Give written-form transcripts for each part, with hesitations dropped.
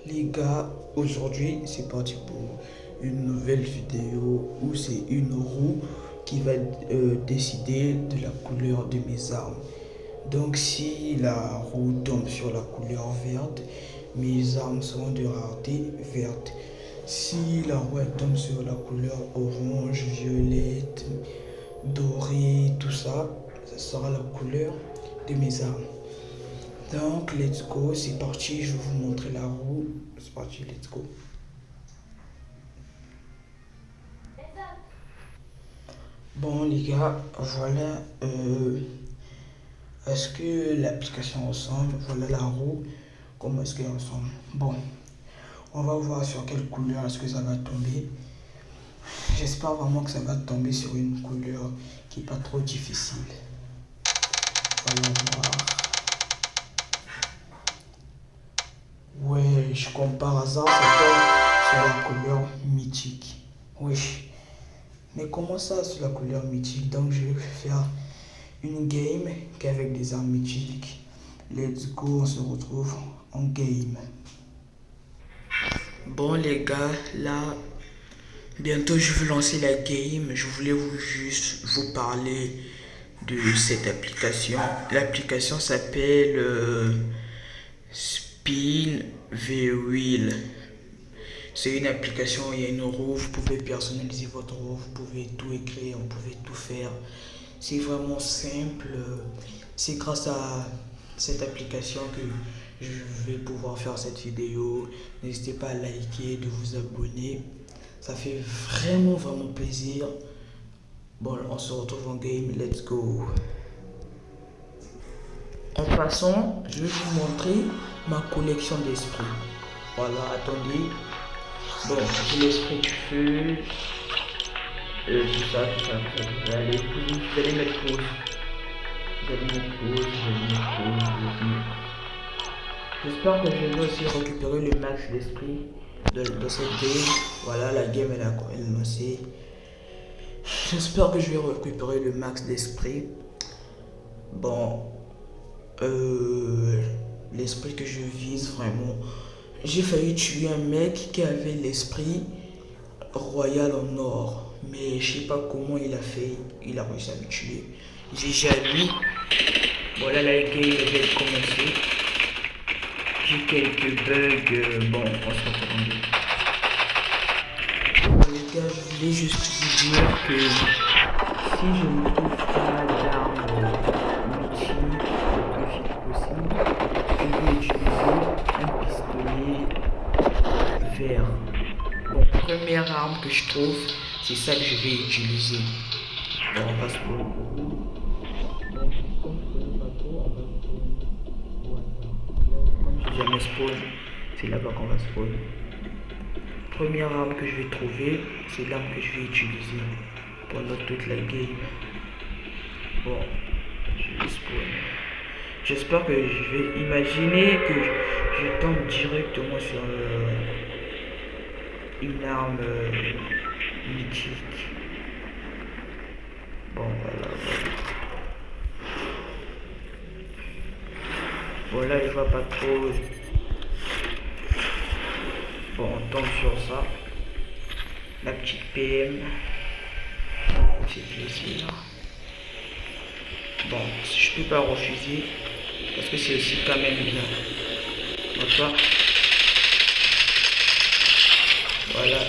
Les gars, aujourd'hui c'est parti pour une nouvelle vidéo où c'est une roue qui va décider de la couleur de mes armes. Donc si la roue tombe sur la couleur verte, mes armes seront de rareté verte. Si la roue tombe sur la couleur orange, violette, dorée, tout ça, ça sera la couleur de mes armes. Donc, let's go, c'est parti, je vais vous montrer la roue. C'est parti, let's go. Bon, les gars, voilà. Est-ce que l'application ressemble? Voilà la roue. Comment est-ce qu'elle ressemble? Bon, on va voir sur quelle couleur est-ce que ça va tomber. J'espère vraiment que ça va tomber sur une couleur qui n'est pas trop difficile. Allons voir. Ouais, comme par hasard, ça tombe sur la couleur mythique. Oui. Mais comment ça, sur la couleur mythique? Donc, je vais faire une game qu'avec des armes mythiques. Let's go, on se retrouve en game. Bon, les gars, là, bientôt je vais lancer la game. Je voulais juste vous parler de cette application. L'application s'appelle Spin the Wheel. C'est une application, il y a une roue, vous pouvez personnaliser votre roue, vous pouvez tout écrire, vous pouvez tout faire. C'est vraiment simple. C'est grâce à cette application que je vais pouvoir faire cette vidéo. N'hésitez pas à liker, de vous abonner. Ça fait vraiment plaisir. Bon, on se retrouve en game, let's go. En passant, je vais vous montrer ma collection d'esprits. Voilà, attendez. Bon, j'ai l'esprit du feu. Tout ça. Allez, vous allez mettre pause. J'espère que je vais aussi récupérer le max d'esprit de cette game. Voilà, la game elle est lancée. J'espère que je vais récupérer le max d'esprit. Bon, l'esprit que je vise vraiment. J'ai failli tuer un mec qui avait l'esprit royal en or. Mais je sais pas comment il a fait. Il a réussi à me tuer. J'ai lui. Voilà, la game vient de commencer. J'ai quelques bugs. Bon, on se retrouve. Les gars, je voulais juste vous dire que si je ne trouve pas d'armes multi le plus vite possible, je vais utiliser un pistolet vert. Bon, première arme que je trouve, c'est ça que je vais utiliser. Bon, on va se prendre. Bon, comme je connais pas trop, on va se prendre. Voilà. Comme j'ai jamais spawn, c'est là-bas qu'on va spawn. Première arme que je vais trouver, c'est l'arme que je vais utiliser pendant toute la game. Bon, je vais spawn. J'espère que je vais imaginer que je tombe directement sur une arme mythique. Bon, voilà. Bon, là, je vois pas trop. Bon, on tombe sur ça. La petite PM. C'est plaisir. Bon, je peux pas refuser. Parce que c'est aussi quand même bien. D'accord. Voilà.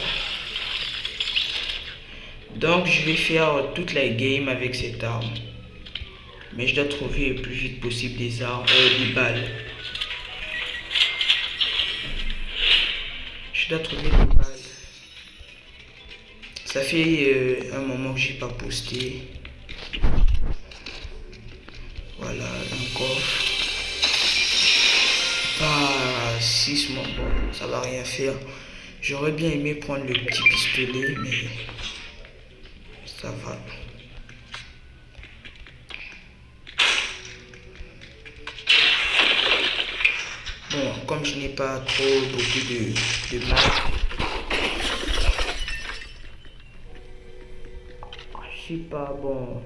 Donc, je vais faire toute la game avec cette arme. Mais je dois trouver le plus vite possible des armes, des balles. Je dois trouver des balles. Ça fait un moment que j'ai pas posté. Voilà, un coffre. Pas 6 mois, bon, ça va rien faire. J'aurais bien aimé prendre le petit pistolet, mais ça va. Bon, comme je n'ai pas trop beaucoup de mal, je sais pas, bon,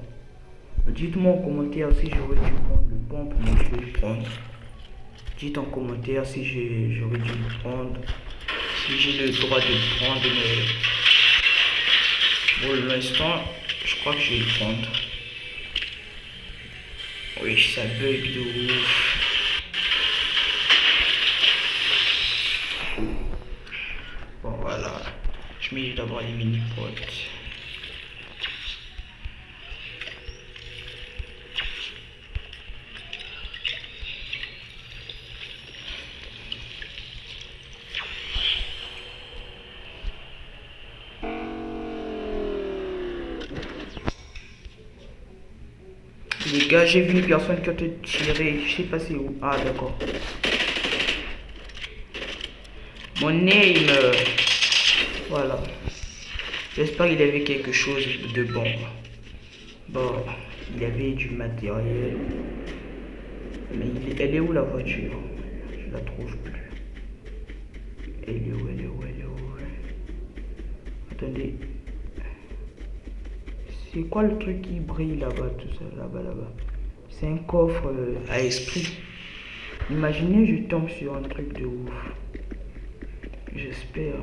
dites-moi en commentaire si j'aurais dû prendre le pompe, mais je vais le prendre. Dites en commentaire si j'aurais dû le prendre, si j'ai le droit de le prendre, mais pour l'instant, je crois que je vais le prendre. Oui, ça bug de ouf. Bon, voilà. Je mets d'abord les mini-potes. Les gars, j'ai vu une personne qui a tiré. Je sais pas c'est où. Ah, d'accord. Mon nez, il me... Voilà. J'espère qu'il avait quelque chose de bon. Bon, il y avait du matériel. Mais elle est où la voiture? Je la trouve plus. Elle est où? Elle est où? Elle est où? Attendez. C'est quoi le truc qui brille là-bas, tout ça, là-bas? C'est un coffre à esprit. Imaginez, je tombe sur un truc de ouf. J'espère.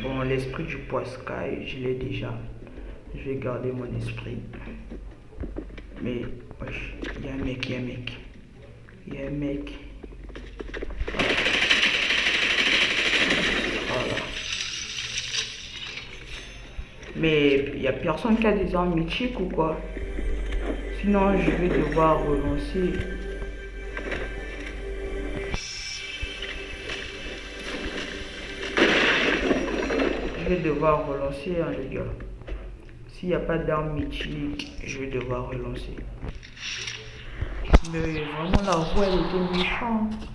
Bon, l'esprit du Poiscaille, je l'ai déjà. Je vais garder mon esprit. Mais, wesh, il y a un mec, il y a un mec. Voilà. Mais il n'y a personne qui a des armes mythiques ou quoi? Sinon, je vais devoir relancer. Je vais devoir relancer, hein, les gars. S'il n'y a pas d'armes mythiques, je vais devoir relancer. Mais vraiment, la roue, elle était méchante.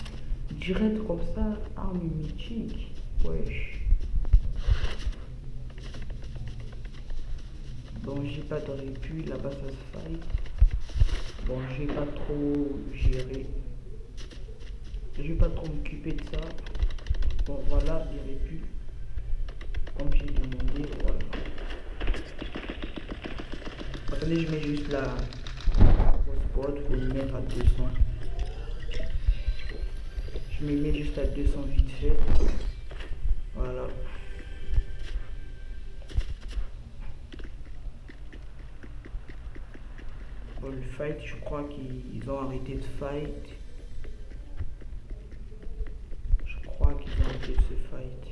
Direct comme ça, arme mythique. Wesh. Bon, j'ai pas de réput, là-bas ça se fight. Bon, je vais pas trop gérer. Je vais pas trop m'occuper de ça. Bon, voilà, les répus. Comme j'ai demandé, voilà. Attendez, je mets juste la spot pour le mettre à 200. Je me mets juste à 200 vite fait. Voilà. Bon, le fight, je crois qu'ils ont arrêté de fight. Je crois qu'ils ont arrêté de se fight.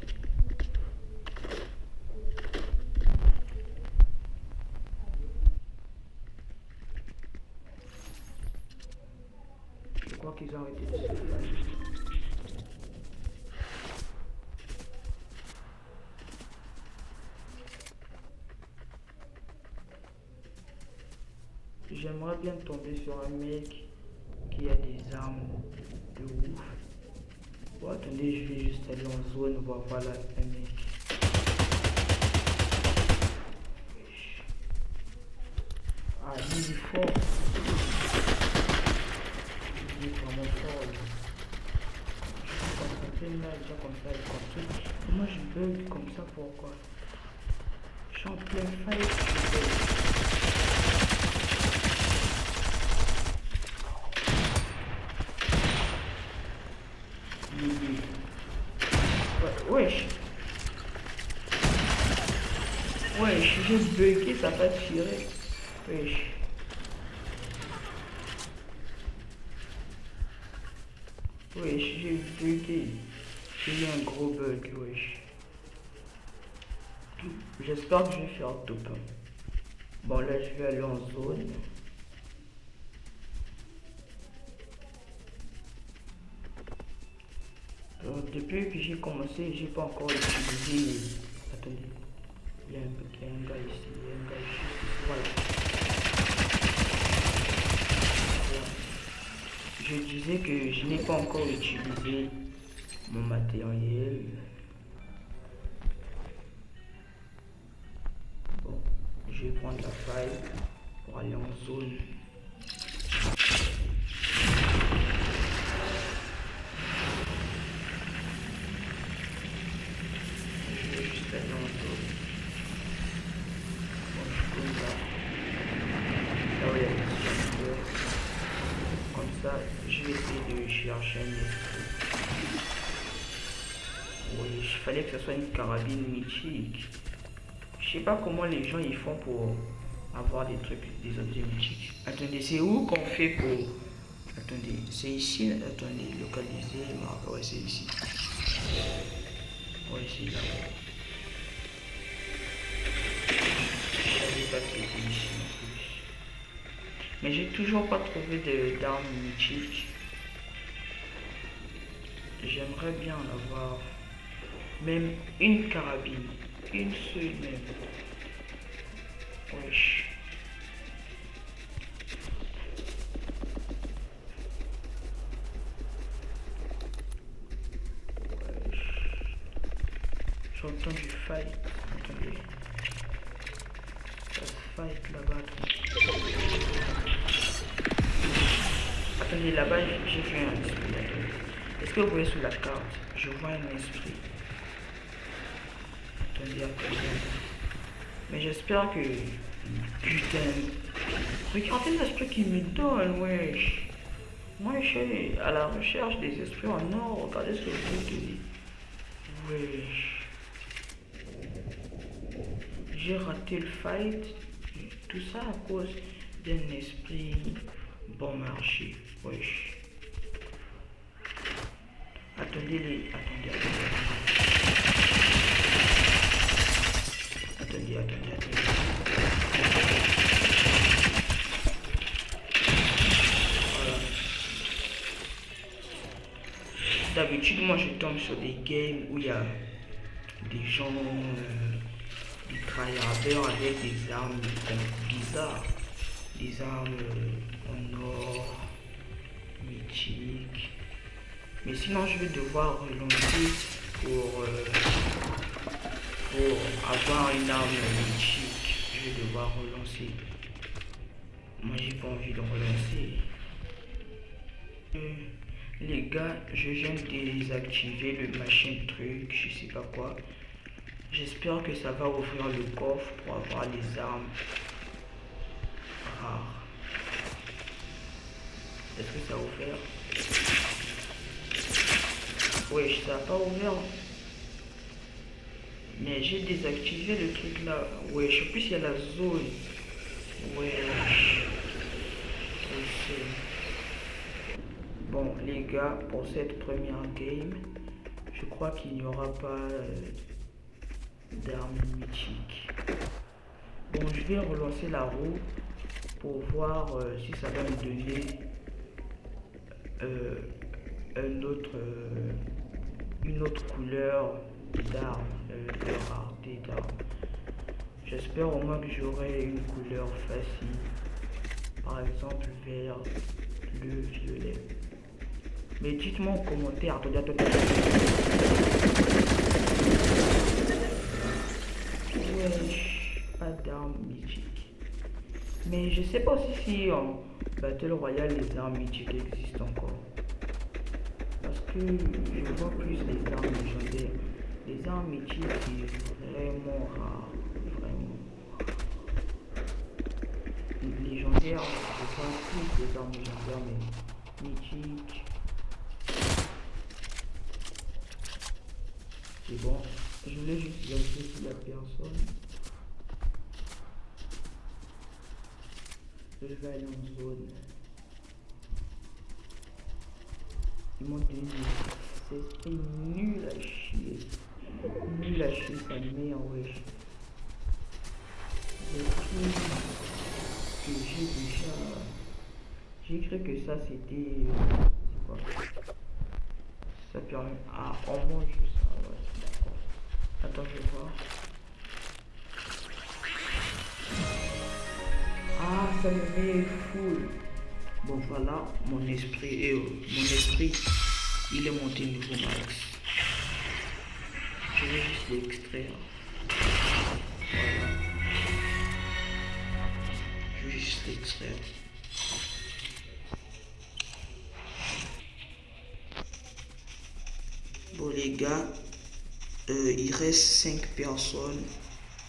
Je crois qu'ils ont arrêté de se fight. J'aimerais bien tomber sur un mec qui a des armes de ouf. Bon, attendez, je vais juste aller en zone, voir voilà un mec. Ah, lui, il est fort. Il est vraiment fort. Je suis concentré là, déjà comme ça, il construit. Moi, je bug comme ça, pourquoi? Je suis en plein fight, je bug. Wesh. Wesh, j'ai bugué, ça va tirer. Wesh. Wesh, j'ai bugué. J'ai eu un gros bug, wesh. J'espère que je vais faire top. Bon, là, je vais aller en zone. Depuis que j'ai commencé, j'ai pas encore utilisé. Attendez, il y a un gars ici, Voilà. Je disais que je n'ai pas encore utilisé mon matériel. Bon, je vais prendre la faille pour aller en zone. chercher un esprit. Oui, il fallait que ce soit une carabine mythique. Je sais pas comment les gens ils font pour avoir des trucs, des objets mythiques. Attendez, c'est où qu'on fait pour... Attendez, c'est ici. Attendez, localiser. Ouais, c'est ici. Ouais, c'est là. Je savais pas qu'il était ici en plus. Mais j'ai toujours pas trouvé d'armes mythiques. J'aimerais bien en avoir. Même une carabine. Une seule même. Wesh. J'entends du fight. Attendez. Ça se fight là-bas. Attendez, là-bas, j'ai vu un esprit. Est-ce que vous voyez sur la carte? Je vois un esprit. Attendez, attendez. Mais j'espère que... Putain. Regardez l'esprit qui me donne, wesh. Moi, je suis à la recherche des esprits en or. Regardez ce que je vous dis. Wesh. J'ai raté le fight. Tout ça à cause d'un esprit bon marché. Wesh. Attendez. Voilà. D'habitude, moi je tombe sur des games où il y a des gens, des tryharders avec des armes bizarres. Des armes en or, mythiques. Mais sinon, je vais devoir relancer pour avoir une arme mythique. Je vais devoir relancer. Moi, j'ai pas envie de relancer. Les gars, je viens de désactiver le machin truc, je sais pas quoi. J'espère que ça va ouvrir le coffre pour avoir les armes rares. Est-ce que ça a ouvert? Ouais, ça n'a pas ouvert. Mais j'ai désactivé le truc là. Ouais, je sais plus s'il y a la zone. Ouais. Bon, les gars, pour cette première game, je crois qu'il n'y aura pas d'armes mythiques. Bon, je vais relancer la roue pour voir si ça va me donner une autre couleur d'armes, de rareté d'armes. J'espère au moins que j'aurai une couleur facile, par exemple vert, bleu, violet. Mais dites-moi en commentaire, attendez. Wesh, pas d'armes mythiques. Mais je sais pas aussi si en Battle Royale les armes mythiques existent encore. Parce que je vois plus les armes légendaires. Les armes mythiques c'est vraiment rare. Vraiment. Légendaires, je vois plus les armes légendaires, mais mythiques. C'est bon. Je voulais juste vérifier si la personne. Je vais aller en zone. Ils m'ont dit c'est nul à chier. Nul à chier sa mère, wesh. Le truc que j'ai déjà. J'ai cru que ça c'était. C'est quoi? Ça permet. Ah, on mange ça, ouais, d'accord. Attends, je vais voir. Ah, ça me met full. Bon, voilà, mon esprit, il est monté niveau max. Je vais juste l'extraire. Voilà. Je vais juste l'extraire. Bon, les gars, il reste 5 personnes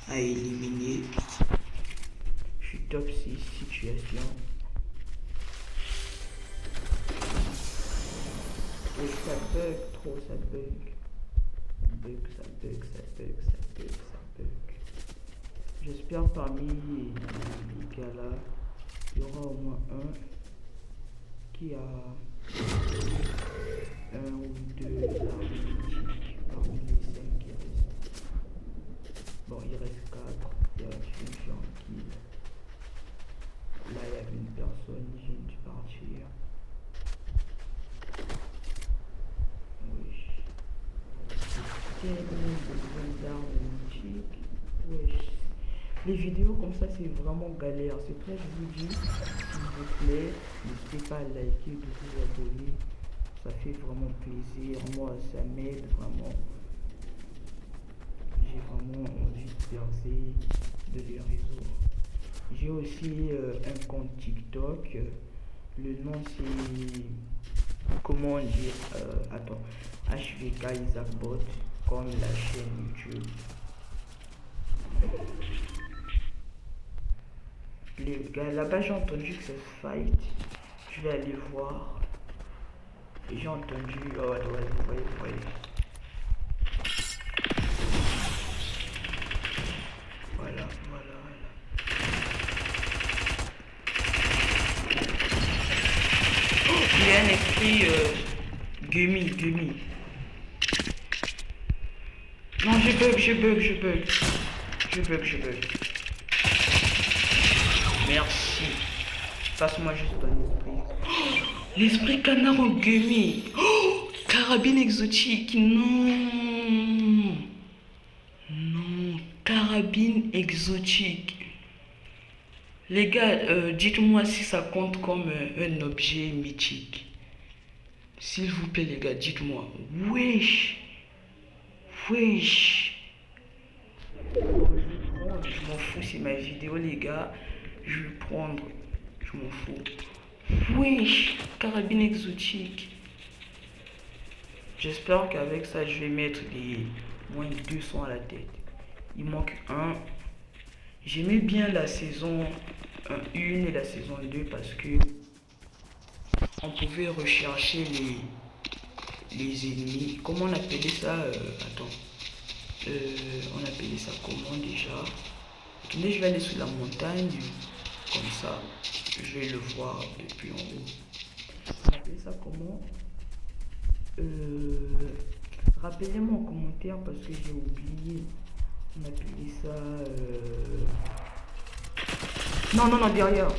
à éliminer. Je suis top 6 situation. Et ça bug trop, ça bug. Ça bug. J'espère parmi les gars là, il y aura au moins un qui a un ou deux armes mythiques parmi les 5 qui restent. Bon, il reste 4. Il y a une gens qui. Là, il y avait une personne, j'ai dû partir. Oui. Tellement besoin d'armes mythiques. Wesh. Les vidéos comme ça, c'est vraiment galère. C'est pourquoi je vous dis, s'il vous plaît, n'hésitez pas à liker, de vous abonner. Ça fait vraiment plaisir. Moi, ça m'aide vraiment. J'ai vraiment envie de percer de les réseaux. J'ai aussi un compte TikTok. Le nom c'est. Comment dire attends. HVK Isaac Bot, comme la chaîne YouTube. Les gars, là-bas j'ai entendu que c'est fight. Je vais aller voir. Et j'ai entendu. Oh, ouais, vous voyez. Voilà. Oh, il y a un esprit gummy. Non, je bug. Merci. Passe-moi juste ton esprit. Oh, l'esprit canard en gummy. Oh, carabine exotique. Non, carabine exotique. Les gars, dites-moi si ça compte comme un objet mythique. S'il vous plaît, les gars, dites-moi. Wesh. Je m'en fous, c'est ma vidéo, les gars. Je vais prendre. Je m'en fous. Wesh, carabine exotique. J'espère qu'avec ça, je vais mettre les moins de 200 à la tête. Il manque un. J'aimais bien la saison 1 et la saison 2 parce que on pouvait rechercher les ennemis. Comment on appelait ça on appelait ça comment déjà? Attendez, je vais aller sur la montagne. Comme ça, je vais le voir depuis en haut. On appelait ça comment? Rappelez-moi en commentaire parce que j'ai oublié. On appelait ça. Non, derrière.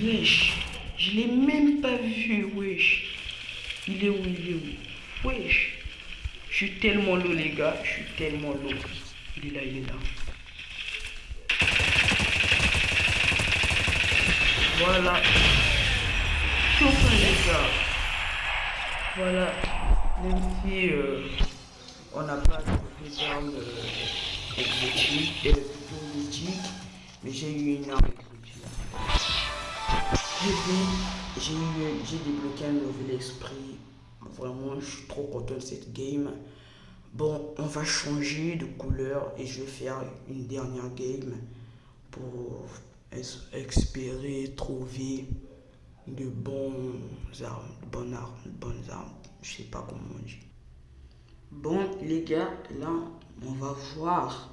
Wesh, je l'ai même pas vu, wesh. Il est où? Wesh. Je suis tellement low, les gars. Il est là. Voilà. Enfin, les gars. Voilà. Même si on n'a pas de armes exotiques, plutôt mythiques, mais j'ai eu une arme exotique. J'ai débloqué un nouvel esprit. Vraiment, je suis trop content de cette game. Bon, on va changer de couleur et je vais faire une dernière game pour espérer trouver de bonnes armes. Je sais pas comment on dit. Bon, les gars, là, on va voir.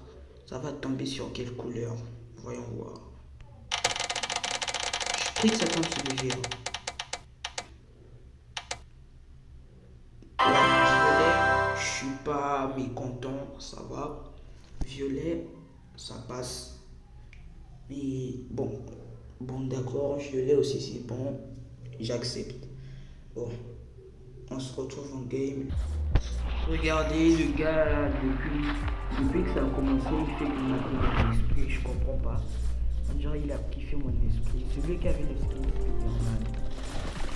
Ça va tomber sur quelle couleur? Voyons voir. Je prie que ça tombe sur le vert. Violet, je suis pas mécontent, ça va. Violet, ça passe. Mais bon d'accord, violet aussi c'est bon, j'accepte. Bon, on se retrouve en game. Regardez le gars, depuis que ça a commencé, il fait qu'il m'a pris mon esprit, je comprends pas. On dirait qu'il a kiffé mon esprit. Celui qui avait l'esprit normal.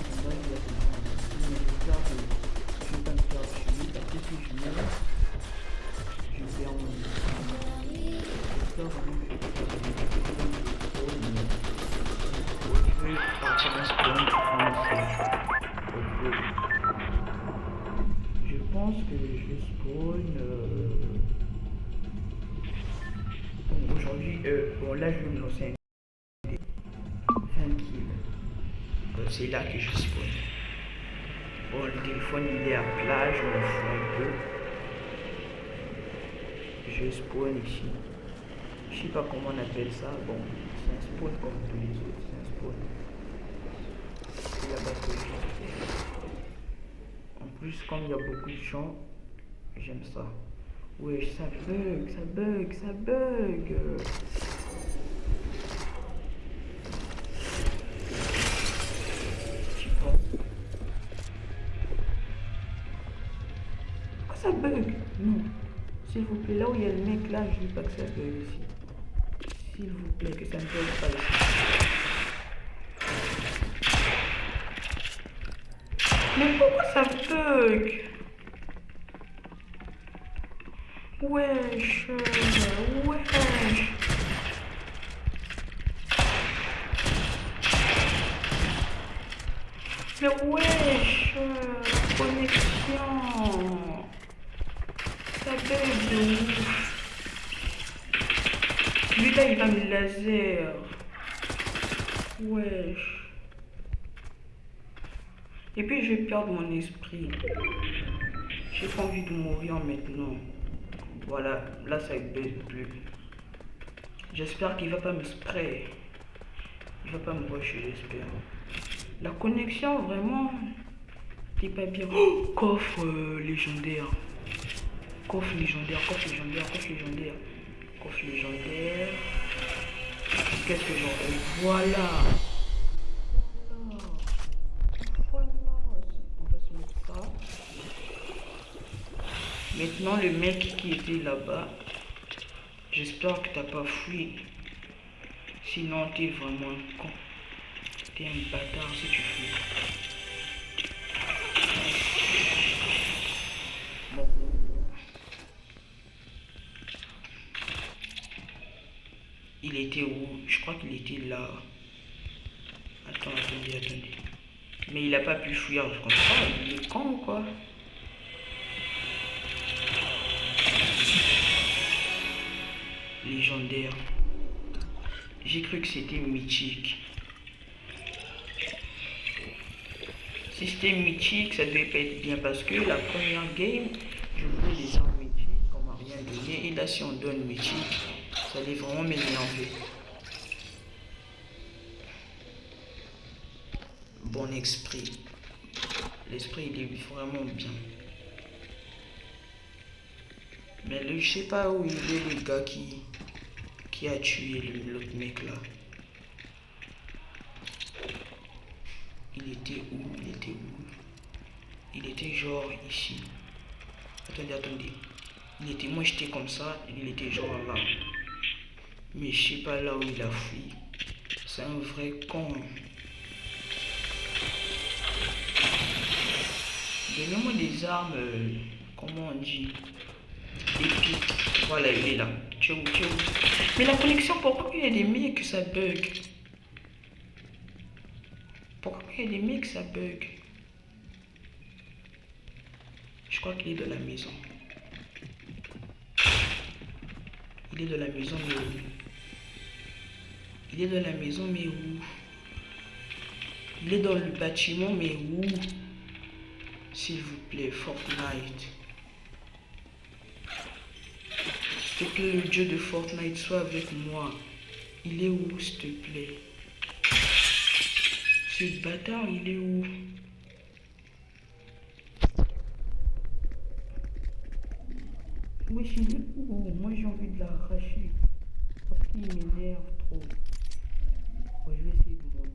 On dirait qu'il a fait mon esprit, mais j'espère que je vais pas me faire tuer, parce que si je meurs, je perds mon esprit. J'espère vraiment que je vais pas me faire tuer. sur un spawn français. Ok. Je pense que je vais spawn. Bon, aujourd'hui, bon, là, je vais me lancer un 20 kills. C'est là que je spawn. Bon, le téléphone il est à plat, je m'en fous un peu. Je spawn ici. Je sais pas comment on appelle ça. Bon, c'est un spawn comme tous les autres. C'est un spawn. C'est là-bas que je fais. En plus, comme il y a beaucoup de gens, j'aime ça. Ouais, ça bug, ça bug, ça bug. Je sais pas. Pourquoi ça bug? Non. S'il vous plaît, là où il y a le mec là, je veux pas que ça bug ici. S'il vous plaît, que ça ne bug pas ici. Mais pourquoi ça bug? Wesh, wesh. Mais wesh, connexion. Ça bug de ouf. Lui là, il va me laser. Wesh. Et puis je vais perdre mon esprit. J'ai pas envie de mourir maintenant. Voilà, là ça ne bug plus. J'espère qu'il va pas me spray. Il va pas me rusher, j'espère. La connexion vraiment, t'es pas bien. Oh, coffre légendaire. Coffre légendaire, coffre légendaire, coffre légendaire. Coffre légendaire. Qu'est-ce que j'en ai? Voilà. Voilà. On va se mettre ça. Maintenant, le mec qui était là-bas, j'espère que t'as pas fui. Sinon, t'es vraiment un con. T'es un bâtard si tu fuis. Bon. Il était où? Je crois qu'il était là. Attendez. Mais il a pas pu fuir, je comprends. Il est con ou quoi? Légendaire. J'ai cru que c'était mythique. Si c'était mythique, ça devait pas être bien parce que la première game, je voulais des armes mythiques, on m'a rien donné. Et là, si on donne mythique, ça allait vraiment m'énerver. Bon esprit. L'esprit, il est vraiment bien. Mais le, je sais pas où il est, le gars qui a tué l'autre mec là. Il était où? Il était genre ici. Attendez. Moi j'étais comme ça, il était genre là. Mais je sais pas là où il a fui. C'est un vrai con. Donnez-moi des armes, comment on dit? Épiques. Voilà, il est là. Tchou. Mais la connexion, pourquoi il y a des mecs que ça bug? Pourquoi il y a des mecs que ça bug? Je crois qu'il est de la maison. Il est de la maison, mais où? Il est de la maison, mais où? Il est dans le bâtiment, mais où? S'il vous plaît, Fortnite. C'est que le dieu de Fortnite soit avec moi. Il est où, s'il te plaît? Ce bâtard, il est où? Oui, il est où? Moi, j'ai envie de l'arracher. Parce qu'il m'énerve trop. Bon, je vais essayer de monter.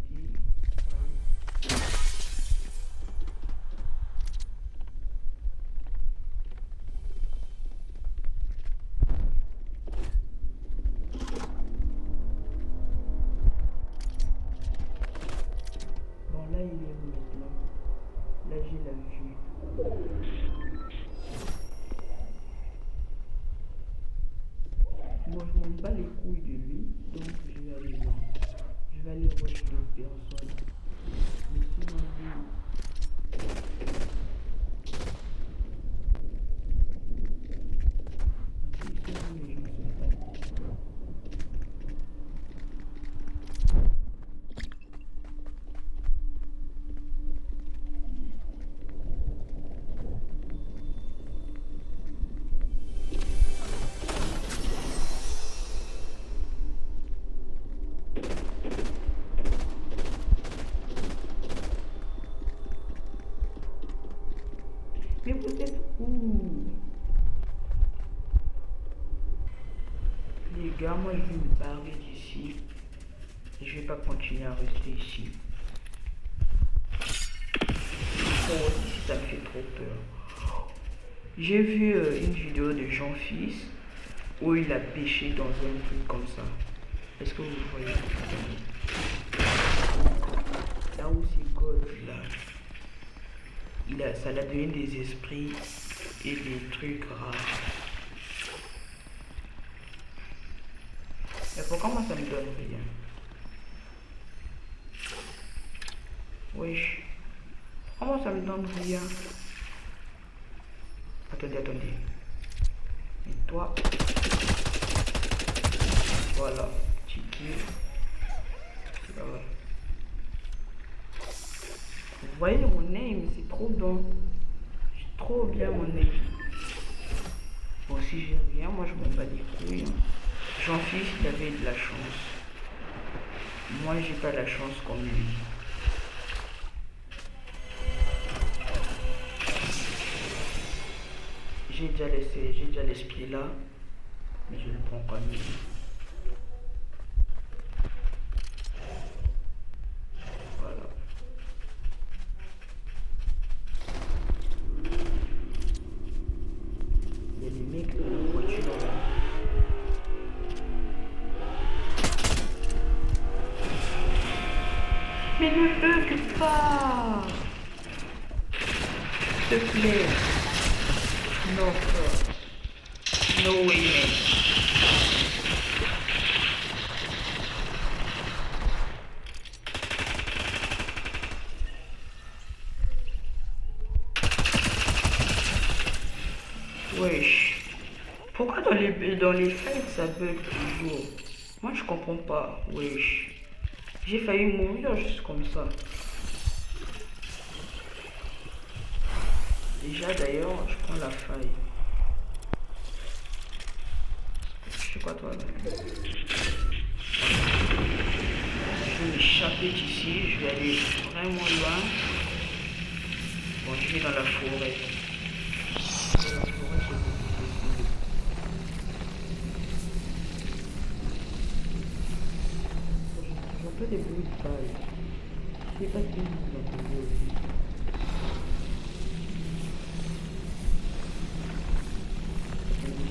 Bon, là, il est où maintenant? Là, j'ai la vue. Bon, je m'en bats les couilles de lui, donc je vais aller là. Je vais aller rush d'autres personnes. gars, moi je vais me barrer d'ici. Je vais pas continuer à rester ici. Oh, ici ça me fait trop peur. J'ai vu une vidéo de Jean-Fils où il a pêché dans un truc comme ça. Est-ce que vous voyez? Là où c'est God là. Ça l'a donné des esprits et des trucs rares. Mais pourquoi moi ça me donne rien? Wesh. Comment ça me donne rien? Attendez. Et toi? Voilà. Tu kills. Voilà. Vous voyez mon name, c'est trop bon. C'est trop bien mon name. Bon, si j'ai rien, moi je m'en bats les couilles. Hein. Jean-Fils, il avait de la chance. Moi, j'ai pas la chance comme lui. J'ai déjà l'esprit là, mais je le prends quand même. Voilà. Il y a des mecs dans la voiture là. Mais ne bug pas! S'il te plaît. No, no way, man. Wesh. Pourquoi dans les fêtes ça bug toujours? Moi je comprends pas. Wesh. J'ai failli mourir juste comme ça. Déjà d'ailleurs, je prends la faille. Je sais quoi toi là? Je vais m'échapper d'ici, je vais aller vraiment loin. Bon, je vais dans la forêt. Dans la forêt, j'entends des bruits de balles. Je sais pas si vous entendez aussi.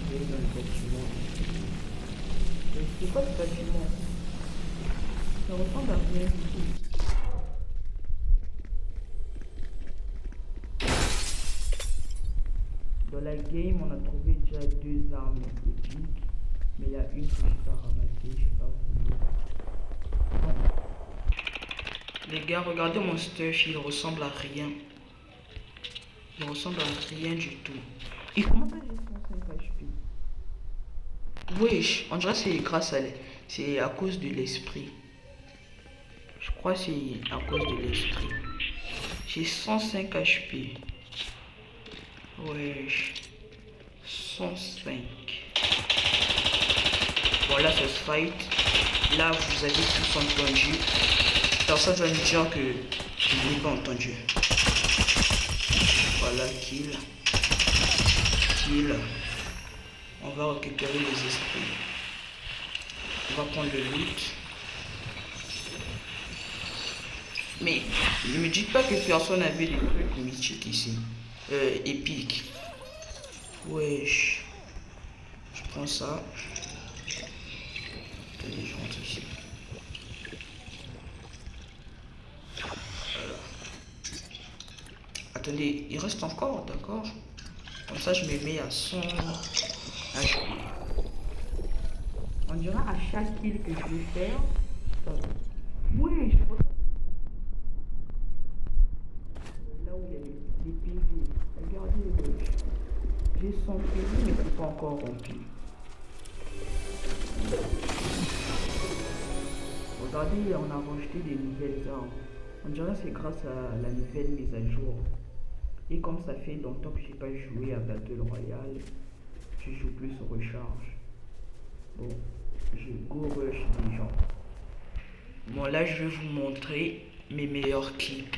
Dans le bâtiment. C'est quoi ce bâtiment? Ça ressemble à rien du tout. Dans la game, on a trouvé déjà 2 armes épiques, mais il y a une que j'ai pas ramassée, je sais pas où. Les gars, regardez mon stuff, il ressemble à rien. Il ressemble à rien du tout. Et comment ça j'ai 105 HP? Wesh, on dirait que c'est grâce à c'est à cause de l'esprit. Je crois que c'est à cause de l'esprit. J'ai 105 HP. Wesh. 105. Voilà ce fight. Là, vous avez tous entendu. Personne va me dire que je n'ai pas entendu. Voilà, kill. Kill. On va récupérer les esprits. On va prendre le loot. Mais ne me dites pas que personne avait des trucs mythiques ici. Épiques. Wesh. Je prends ça. Attendez, je rentre ici. Voilà. Attendez, il reste encore, d'accord? Comme ça, je me mets à 100 HP. On dirait à chaque kill que je vais faire. Oui, je crois. Là où il y a les PV. Regardez, j'ai 100 PV, mais c'est pas encore rempli. Regardez, on a rajouté des nouvelles armes. On dirait que c'est grâce à la nouvelle mise à jour. Et comme ça fait longtemps que j'ai pas joué à Battle Royale, je joue plus au recharge. Bon, je go rush des gens. Bon, là je vais vous montrer mes meilleurs clips.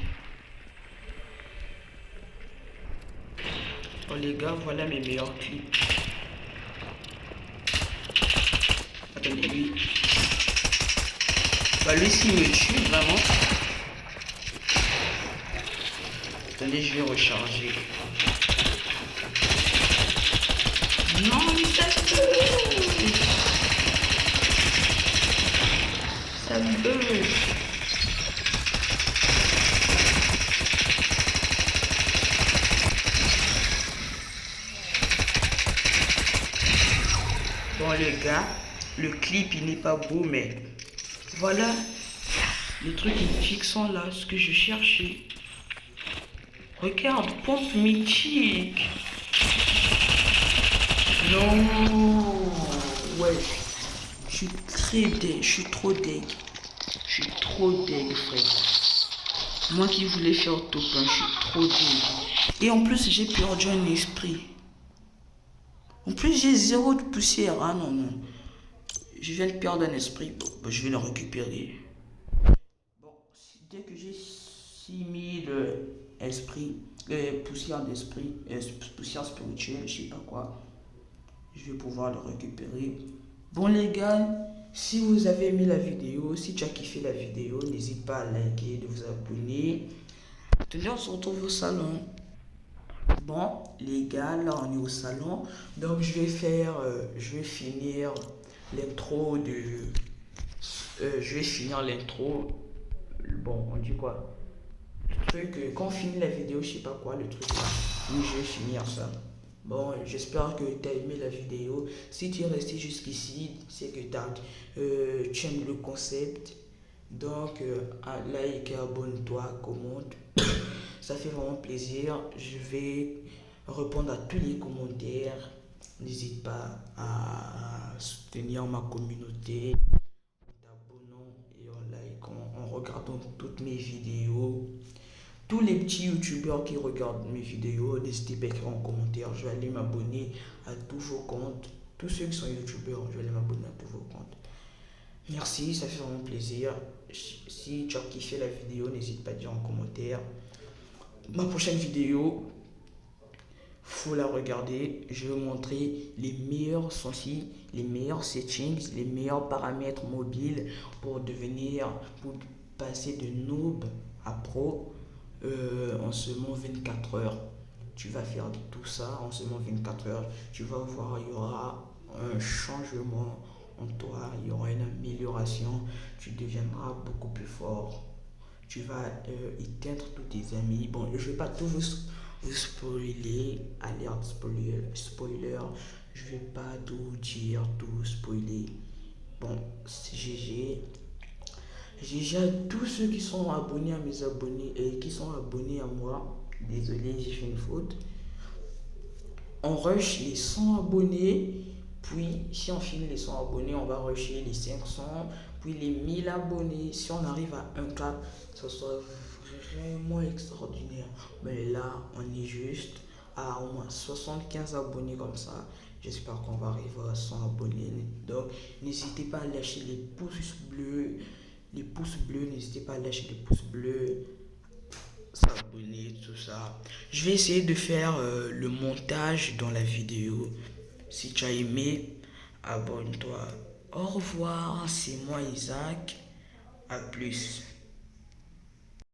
Bon les gars, voilà mes meilleurs clips. Attendez. attendez, lui. Bah, lui, s'il me tue, vraiment. Attendez, je vais recharger. Non, mais ça bug. Ça bug. Bon les gars, le clip il n'est pas beau mais voilà les trucs mythiques sont là, ce que je cherchais. Regarde, pompe mythique. Non, ouais, je suis très deg, je suis trop deg. Je suis trop deg frère. Moi qui voulais faire top 1, je suis trop deg. Et en plus j'ai perdu un esprit. En plus, j'ai 0 de poussière. Ah non, non. Je viens de perdre un esprit. Bon, bah, je vais le récupérer. Bon, dès que j'ai 6000 esprits, poussière d'esprit, poussière spirituelle, je sais pas quoi, je vais pouvoir le récupérer. Bon, les gars, si vous avez aimé la vidéo, si tu as kiffé la vidéo, n'hésite pas à liker, de vous abonner. Tenez, on se retrouve au salon. Bon les gars, là on est au salon, donc je vais finir l'intro bon on dit quoi, le truc, quand on finit la vidéo, je sais pas quoi, le truc là, oui je vais finir ça. Bon, j'espère que tu as aimé la vidéo. Si tu es resté jusqu'ici, c'est que tu aimes le concept. Donc, like, abonne-toi, commente. Ça fait vraiment plaisir. Je vais répondre à tous les commentaires. N'hésite pas à soutenir ma communauté en t'abonnant et en likant, en regardant toutes mes vidéos. Tous les petits youtubeurs qui regardent mes vidéos, n'hésitez pas à écrire en commentaire. Je vais aller m'abonner à tous vos comptes. Tous ceux qui sont youtubeurs, je vais aller m'abonner à tous vos comptes. Merci, ça fait vraiment plaisir. Si tu as kiffé la vidéo, n'hésite pas à dire en commentaire. Ma prochaine vidéo, faut la regarder. Je vais vous montrer les meilleurs sensi, les meilleurs settings, les meilleurs paramètres mobiles pour passer de noob à pro en seulement 24 heures. Tu vas faire tout ça en seulement 24 heures. Tu vas voir, il y aura un changement en toi, il y aura une amélioration. Tu deviendras beaucoup plus fort. Tu vas éteindre tous tes amis. Bon, je ne vais pas tout vous spoiler. Alerte spoiler. Je ne vais pas tout dire, tout spoiler. Bon, c'est GG. GG à tous ceux qui sont abonnés à mes abonnés et qui sont abonnés à moi. Désolé, j'ai fait une faute. On rush les 100 abonnés. Puis, si on finit les 100 abonnés, on va rusher les 500. Puis les 1000 abonnés. Si on arrive à un cap, ça sera vraiment extraordinaire. Mais là, on est juste à au moins 75 abonnés comme ça. J'espère qu'on va arriver à 100 abonnés. Donc, n'hésitez pas à lâcher les pouces bleus. Les pouces bleus, n'hésitez pas à lâcher les pouces bleus. S'abonner, tout ça. Je vais essayer de faire le montage dans la vidéo. Si tu as aimé, abonne-toi. Au revoir, c'est moi Isaac. À plus.